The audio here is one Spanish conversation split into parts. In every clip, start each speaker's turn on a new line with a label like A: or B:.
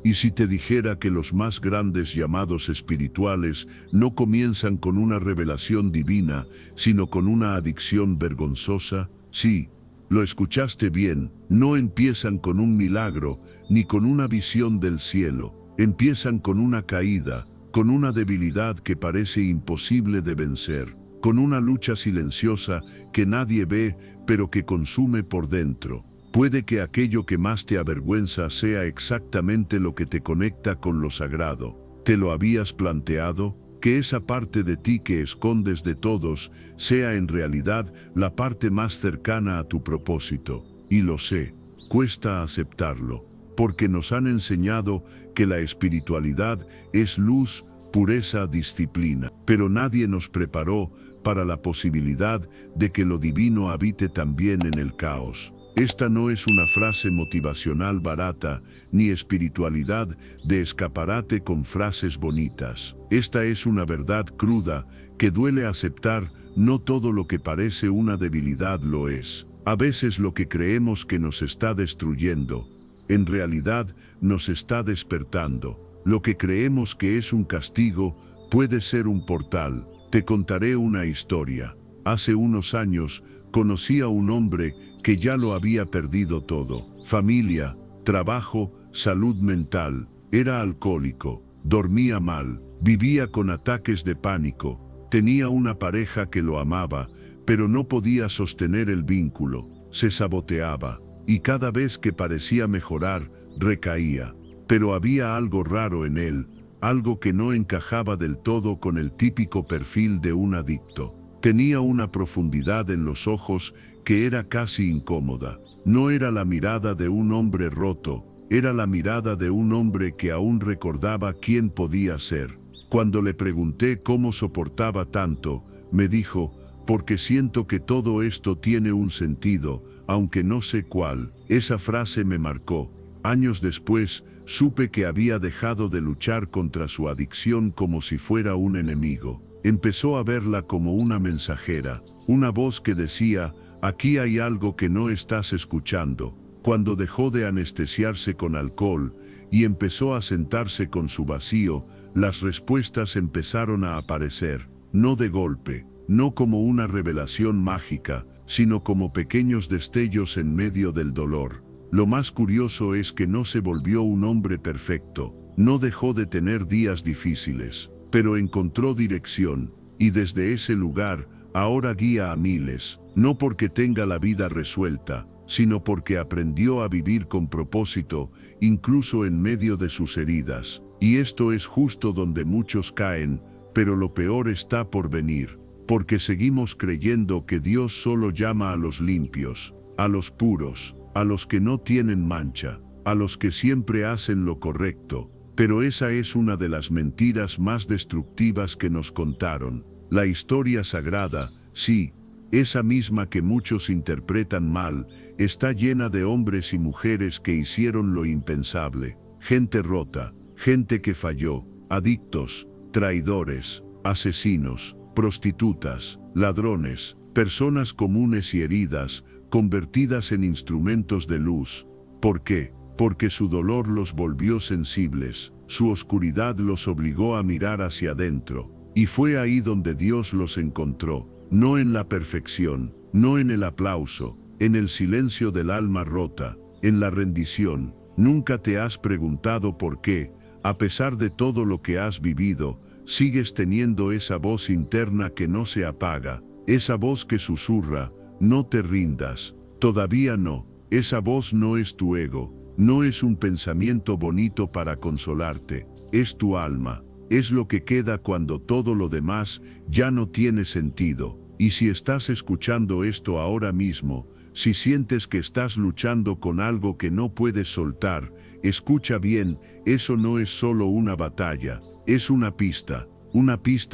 A: ¿Y si te dijera que los más grandes llamados espirituales no comienzan con una revelación divina, sino con una adicción vergonzosa? Sí, lo escuchaste bien, no empiezan con un milagro, ni con una visión del cielo, empiezan con una caída, con una debilidad que parece imposible de vencer, con una lucha silenciosa que nadie ve, pero que consume por dentro. Puede que aquello que más te avergüenza sea exactamente lo que te conecta con lo sagrado. ¿Te lo habías planteado? Que esa parte de ti que escondes de todos sea en realidad la parte más cercana a tu propósito. Y lo sé, cuesta aceptarlo, porque nos han enseñado que la espiritualidad es luz, pureza, disciplina. Pero nadie nos preparó para la posibilidad de que lo divino habite también en el caos. Esta no es una frase motivacional barata, ni espiritualidad de escaparate con frases bonitas. Esta es una verdad cruda que duele aceptar. No todo lo que parece una debilidad lo es. A veces lo que creemos que nos está destruyendo, en realidad nos está despertando. Lo que creemos que es un castigo puede ser un portal. Te contaré una historia. Hace unos años conocí a un hombre que ya lo había perdido todo. Familia, trabajo, salud mental. Era alcohólico, dormía mal, vivía con ataques de pánico. Tenía una pareja que lo amaba, pero no podía sostener el vínculo. Se saboteaba, y cada vez que parecía mejorar, recaía. Pero había algo raro en él, algo que no encajaba del todo con el típico perfil de un adicto. Tenía una profundidad en los ojos que era casi incómoda. No era la mirada de un hombre roto, era la mirada de un hombre que aún recordaba quién podía ser. Cuando le pregunté cómo soportaba tanto, me dijo, porque siento que todo esto tiene un sentido, aunque no sé cuál. Esa frase me marcó. Años después, supe que había dejado de luchar contra su adicción como si fuera un enemigo. Empezó a verla como una mensajera, una voz que decía, aquí hay algo que no estás escuchando. Cuando dejó de anestesiarse con alcohol y empezó a sentarse con su vacío, las respuestas empezaron a aparecer, no de golpe, no como una revelación mágica, sino como pequeños destellos en medio del dolor. Lo más curioso es que no se volvió un hombre perfecto, no dejó de tener días difíciles, pero encontró dirección, y desde ese lugar, ahora guía a miles, no porque tenga la vida resuelta, sino porque aprendió a vivir con propósito, incluso en medio de sus heridas. Y esto es justo donde muchos caen, pero lo peor está por venir, porque seguimos creyendo que Dios solo llama a los limpios, a los puros, a los que no tienen mancha, a los que siempre hacen lo correcto. Pero esa es una de las mentiras más destructivas que nos contaron. La historia sagrada, sí, esa misma que muchos interpretan mal, está llena de hombres y mujeres que hicieron lo impensable. Gente rota, gente que falló, adictos, traidores, asesinos, prostitutas, ladrones, personas comunes y heridas, convertidas en instrumentos de luz. ¿Por qué? Porque su dolor los volvió sensibles, su oscuridad los obligó a mirar hacia adentro, y fue ahí donde Dios los encontró, no en la perfección, no en el aplauso, en el silencio del alma rota, en la rendición. Nunca te has preguntado por qué, a pesar de todo lo que has vivido, sigues teniendo esa voz interna que no se apaga, esa voz que susurra, no te rindas, todavía no. Esa voz no es tu ego. No es un pensamiento bonito para consolarte, es tu alma, es lo que queda cuando todo lo demás ya no tiene sentido. Y si estás escuchando esto ahora mismo, si sientes que estás luchando con algo que no puedes soltar, escucha bien, eso no es solo una batalla, es una pista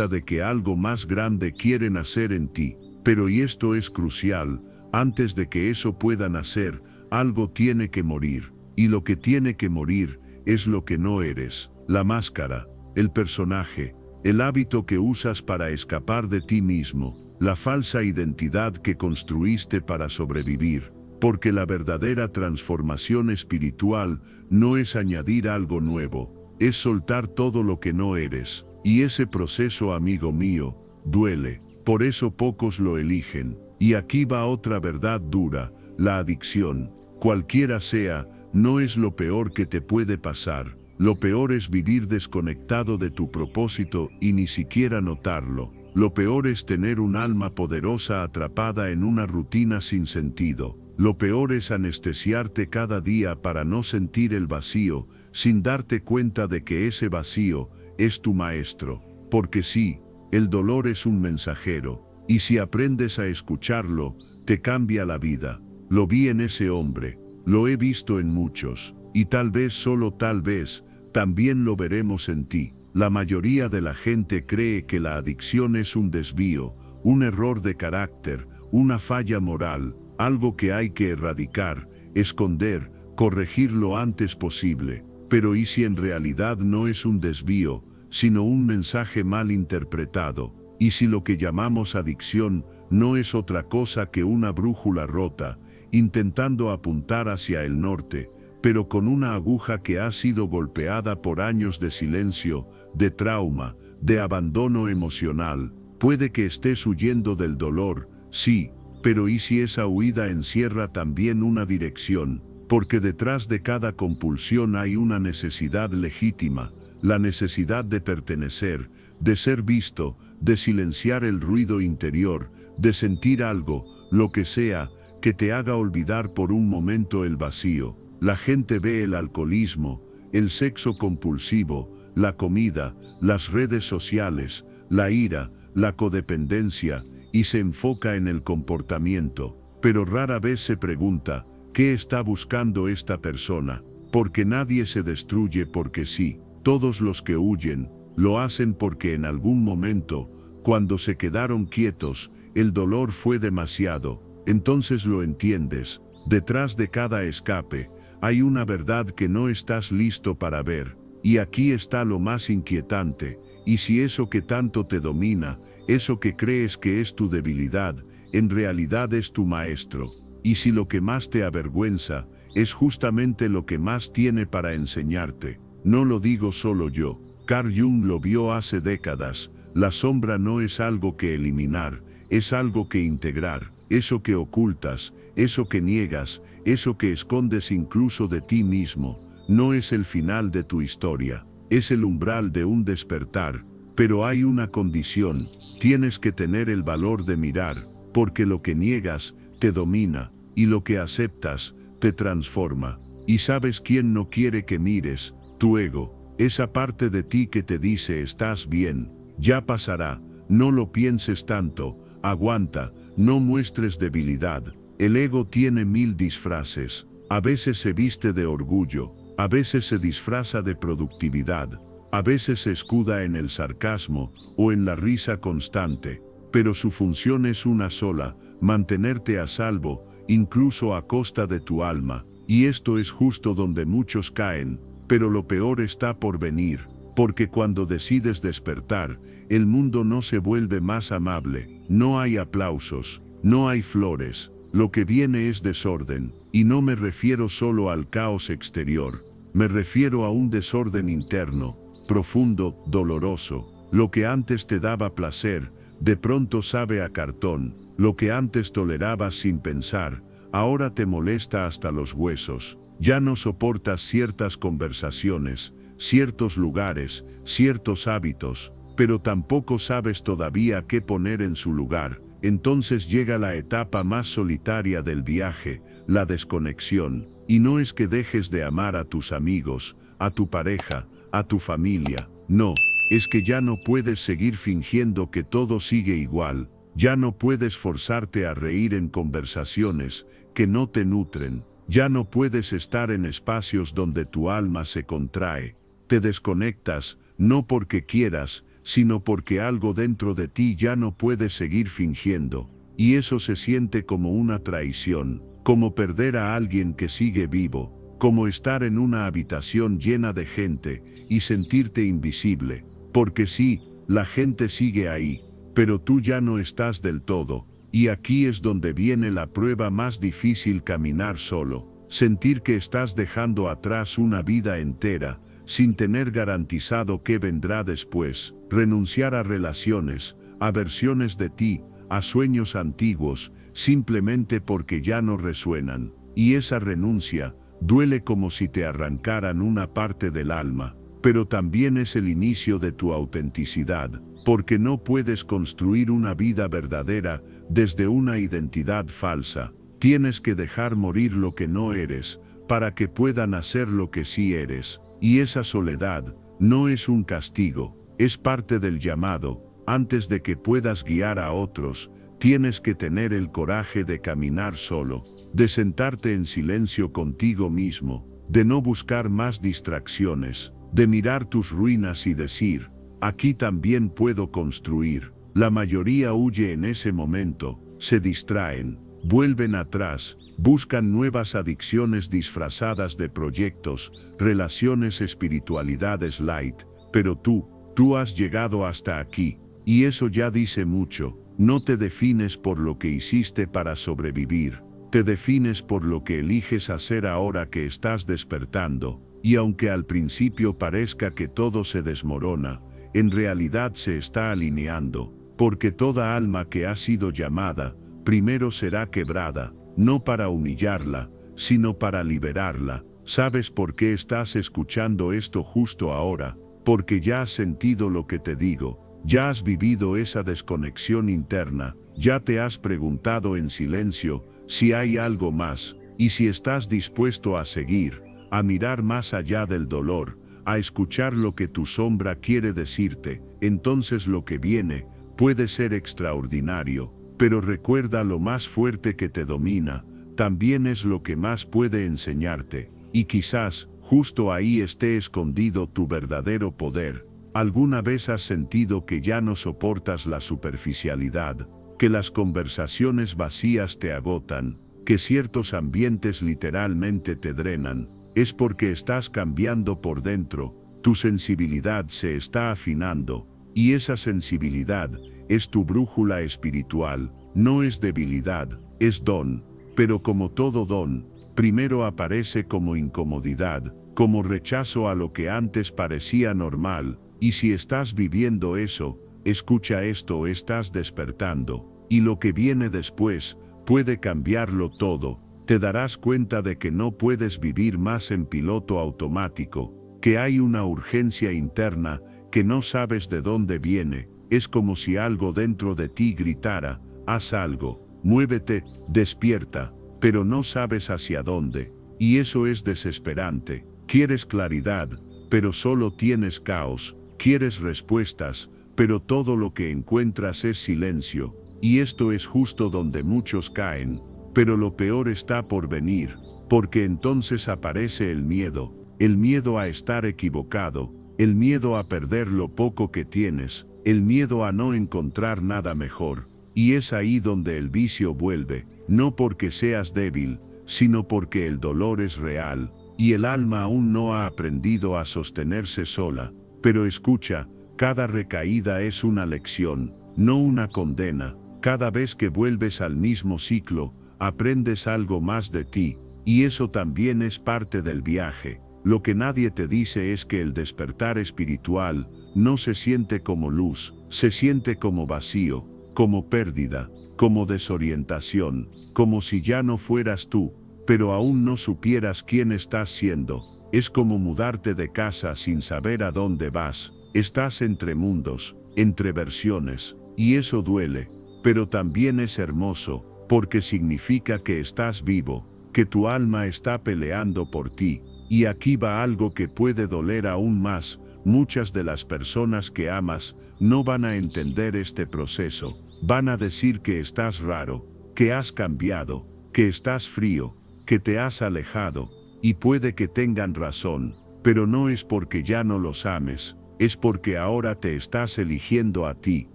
A: de que algo más grande quiere nacer en ti. Pero y esto es crucial, antes de que eso pueda nacer, algo tiene que morir. Y lo que tiene que morir es lo que no eres, la máscara, el personaje, el hábito que usas para escapar de ti mismo, la falsa identidad que construiste para sobrevivir. porque la verdadera transformación espiritual no es añadir algo nuevo, es soltar todo lo que no eres. Y ese proceso, amigo mío, duele, por eso pocos lo eligen. Y aquí va otra verdad dura: la adicción, cualquiera sea, no es lo peor que te puede pasar. Lo peor es vivir desconectado de tu propósito y ni siquiera notarlo. Lo peor es tener un alma poderosa atrapada en una rutina sin sentido. Lo peor es anestesiarte cada día para no sentir el vacío, sin darte cuenta de que ese vacío es tu maestro. Porque sí, el dolor es un mensajero, y si aprendes a escucharlo, te cambia la vida. Lo vi en ese hombre, lo he visto en muchos, y tal vez, solo tal vez, también lo veremos en ti. La mayoría de la gente cree que la adicción es un desvío, un error de carácter, una falla moral, algo que hay que erradicar, esconder, corregir lo antes posible. Pero ¿y si en realidad no es un desvío, sino un mensaje mal interpretado? ¿Y si lo que llamamos adicción no es otra cosa que una brújula rota, intentando apuntar hacia el norte, pero con una aguja que ha sido golpeada por años de silencio, de trauma, de abandono emocional? Puede que estés huyendo del dolor, sí, pero ¿y si esa huida encierra también una dirección? Porque detrás de cada compulsión hay una necesidad legítima, la necesidad de pertenecer, de ser visto, de silenciar el ruido interior, de sentir algo, lo que sea, que te haga olvidar por un momento el vacío. La gente ve el alcoholismo, el sexo compulsivo, la comida, las redes sociales, la ira, la codependencia, y se enfoca en el comportamiento, pero rara vez se pregunta, ¿qué está buscando esta persona? Porque nadie se destruye porque sí. Todos los que huyen, lo hacen porque en algún momento, cuando se quedaron quietos, el dolor fue demasiado. Entonces lo entiendes. Detrás de cada escape, hay una verdad que no estás listo para ver. Y aquí está lo más inquietante: y si eso que tanto te domina, eso que crees que es tu debilidad, en realidad es tu maestro. Y si lo que más te avergüenza, es justamente lo que más tiene para enseñarte. No lo digo solo yo. Carl Jung lo vio hace décadas. La sombra no es algo que eliminar, es algo que integrar. Eso que ocultas, eso que niegas, eso que escondes incluso de ti mismo, no es el final de tu historia, es el umbral de un despertar. Pero hay una condición: tienes que tener el valor de mirar, porque lo que niegas te domina, y lo que aceptas te transforma. ¿Y sabes quién no quiere que mires? Tu ego, esa parte de ti que te dice: estás bien, ya pasará, no lo pienses tanto, aguanta, no muestres debilidad. El ego tiene 1000 disfraces. A veces se viste de orgullo, a veces se disfraza de productividad, a veces se escuda en el sarcasmo o en la risa constante, pero su función es una sola: mantenerte a salvo, incluso a costa de tu alma. Y esto es justo donde muchos caen, pero lo peor está por venir, porque cuando decides despertar, el mundo no se vuelve más amable, no hay aplausos, no hay flores, lo que viene es desorden, y no me refiero solo al caos exterior, me refiero a un desorden interno, profundo, doloroso. Lo que antes te daba placer, de pronto sabe a cartón. Lo que antes tolerabas sin pensar, ahora te molesta hasta los huesos. Ya no soportas ciertas conversaciones, ciertos lugares, ciertos hábitos, pero tampoco sabes todavía qué poner en su lugar. Entonces llega la etapa más solitaria del viaje, la desconexión. Y no es que dejes de amar a tus amigos, a tu pareja, a tu familia. No, es que ya no puedes seguir fingiendo que todo sigue igual. Ya no puedes forzarte a reír en conversaciones que no te nutren. Ya no puedes estar en espacios donde tu alma se contrae. Te desconectas, no porque quieras, sino porque algo dentro de ti ya no puede seguir fingiendo. Y eso se siente como una traición, como perder a alguien que sigue vivo, como estar en una habitación llena de gente y sentirte invisible. Porque sí, la gente sigue ahí, pero tú ya no estás del todo. Y aquí es donde viene la prueba más difícil: caminar solo. Sentir que estás dejando atrás una vida entera, sin tener garantizado qué vendrá después. Renunciar a relaciones, a versiones de ti, a sueños antiguos, simplemente porque ya no resuenan. Y esa renuncia duele como si te arrancaran una parte del alma, pero también es el inicio de tu autenticidad, porque no puedes construir una vida verdadera desde una identidad falsa. Tienes que dejar morir lo que no eres, para que puedan hacer lo que sí eres. Y esa soledad no es un castigo, es parte del llamado. Antes de que puedas guiar a otros, tienes que tener el coraje de caminar solo, de sentarte en silencio contigo mismo, de no buscar más distracciones, de mirar tus ruinas y decir: aquí también puedo construir. La mayoría huye en ese momento, se distraen, vuelven atrás, buscan nuevas adicciones disfrazadas de proyectos, relaciones, espiritualidades light, pero tú has llegado hasta aquí, y eso ya dice mucho. No te defines por lo que hiciste para sobrevivir, te defines por lo que eliges hacer ahora que estás despertando, y aunque al principio parezca que todo se desmorona, en realidad se está alineando, porque toda alma que ha sido llamada, primero será quebrada, no para humillarla, sino para liberarla. ¿Sabes por qué estás escuchando esto justo ahora? Porque ya has sentido lo que te digo, ya has vivido esa desconexión interna, ya te has preguntado en silencio si hay algo más, y si estás dispuesto a seguir, a mirar más allá del dolor, a escuchar lo que tu sombra quiere decirte. Entonces lo que viene puede ser extraordinario. Pero recuerda, lo más fuerte que te domina, también es lo que más puede enseñarte, y quizás, justo ahí esté escondido tu verdadero poder. ¿Alguna vez has sentido que ya no soportas la superficialidad, que las conversaciones vacías te agotan, que ciertos ambientes literalmente te drenan? Es porque estás cambiando por dentro, tu sensibilidad se está afinando, y esa sensibilidad es tu brújula espiritual. No es debilidad, es don, pero como todo don, primero aparece como incomodidad, como rechazo a lo que antes parecía normal, y si estás viviendo eso, escucha esto: estás despertando, y lo que viene después puede cambiarlo todo. Te darás cuenta de que no puedes vivir más en piloto automático, que hay una urgencia interna que no sabes de dónde viene. Es como si algo dentro de ti gritara: haz algo, muévete, despierta, pero no sabes hacia dónde. Y eso es desesperante. Quieres claridad, pero solo tienes caos. Quieres respuestas, pero todo lo que encuentras es silencio. Y esto es justo donde muchos caen. Pero lo peor está por venir, porque entonces aparece el miedo a estar equivocado, el miedo a perder lo poco que tienes, el miedo a no encontrar nada mejor. Y es ahí donde el vicio vuelve, no porque seas débil, sino porque el dolor es real, y el alma aún no ha aprendido a sostenerse sola. Pero escucha, cada recaída es una lección, no una condena. Cada vez que vuelves al mismo ciclo, aprendes algo más de ti, y eso también es parte del viaje. Lo que nadie te dice es que el despertar espiritual no se siente como luz, se siente como vacío, como pérdida, como desorientación, como si ya no fueras tú, pero aún no supieras quién estás siendo. Es como mudarte de casa sin saber a dónde vas. Estás entre mundos, entre versiones, y eso duele, pero también es hermoso, porque significa que estás vivo, que tu alma está peleando por ti. Y aquí va algo que puede doler aún más: muchas de las personas que amas no van a entender este proceso. Van a decir que estás raro, que has cambiado, que estás frío, que te has alejado, y puede que tengan razón, pero no es porque ya no los ames, es porque ahora te estás eligiendo a ti,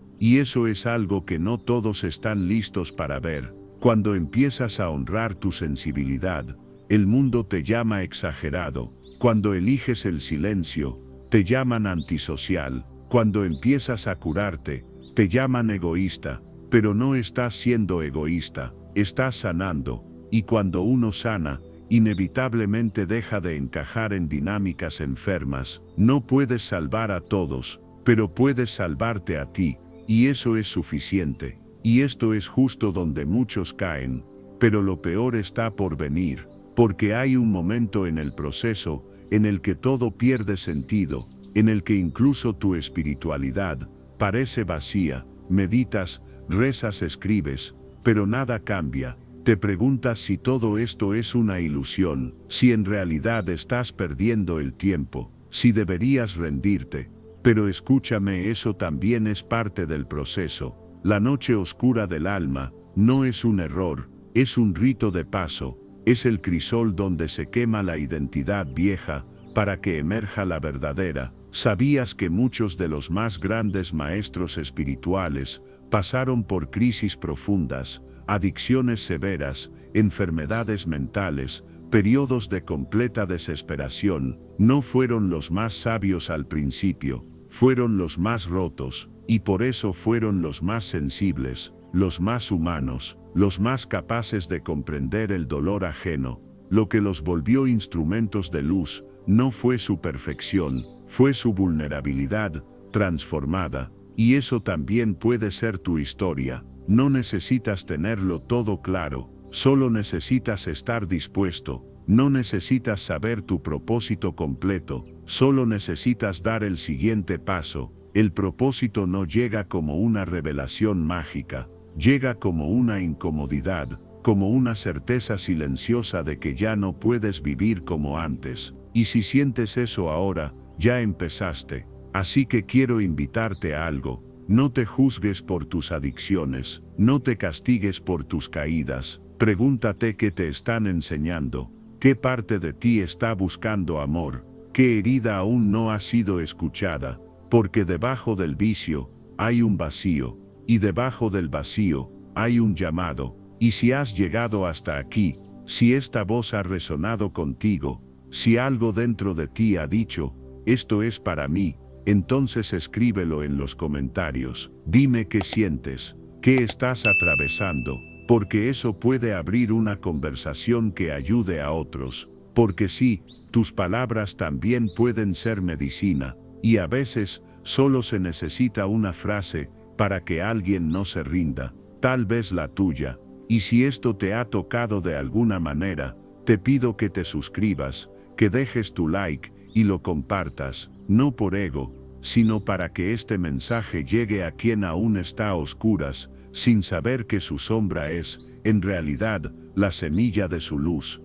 A: y eso es algo que no todos están listos para ver. Cuando empiezas a honrar tu sensibilidad, el mundo te llama exagerado. Cuando eliges el silencio, te llaman antisocial. Cuando empiezas a curarte, te llaman egoísta. pero no estás siendo egoísta, estás sanando, y cuando uno sana, inevitablemente deja de encajar en dinámicas enfermas. No puedes salvar a todos, pero puedes salvarte a ti, y eso es suficiente. Y esto es justo donde muchos caen, pero lo peor está por venir, porque hay un momento en el proceso en el que todo pierde sentido, en el que incluso tu espiritualidad parece vacía. Meditas, rezas, escribes, pero nada cambia. Te preguntas si todo esto es una ilusión, si en realidad estás perdiendo el tiempo, si deberías rendirte. Pero escúchame, eso también es parte del proceso. La noche oscura del alma no es un error, es un rito de paso, es el crisol donde se quema la identidad vieja para que emerja la verdadera. ¿Sabías que muchos de los más grandes maestros espirituales pasaron por crisis profundas, adicciones severas, enfermedades mentales, periodos de completa desesperación? No fueron los más sabios al principio, fueron los más rotos, y por eso fueron los más sensibles, los más humanos, los más capaces de comprender el dolor ajeno. Lo que los volvió instrumentos de luz no fue su perfección, fue su vulnerabilidad transformada. Y eso también puede ser tu historia. No necesitas tenerlo todo claro, solo necesitas estar dispuesto. No necesitas saber tu propósito completo, solo necesitas dar el siguiente paso. El propósito no llega como una revelación mágica, llega como una incomodidad, como una certeza silenciosa de que ya no puedes vivir como antes. Y si sientes eso ahora, ya empezaste. Así que quiero invitarte a algo. No te juzgues por tus adicciones, no te castigues por tus caídas. Pregúntate qué te están enseñando, qué parte de ti está buscando amor, qué herida aún no ha sido escuchada, porque debajo del vicio hay un vacío, y debajo del vacío hay un llamado. Y si has llegado hasta aquí, si esta voz ha resonado contigo, si algo dentro de ti ha dicho, esto es para mí, entonces escríbelo en los comentarios. Dime qué sientes, qué estás atravesando, porque eso puede abrir una conversación que ayude a otros. Porque sí, tus palabras también pueden ser medicina, y a veces solo se necesita una frase para que alguien no se rinda, tal vez la tuya. Y si esto te ha tocado de alguna manera, te pido que te suscribas, que dejes tu like y lo compartas, no por ego, sino para que este mensaje llegue a quien aún está a oscuras, sin saber que su sombra es, en realidad, la semilla de su luz.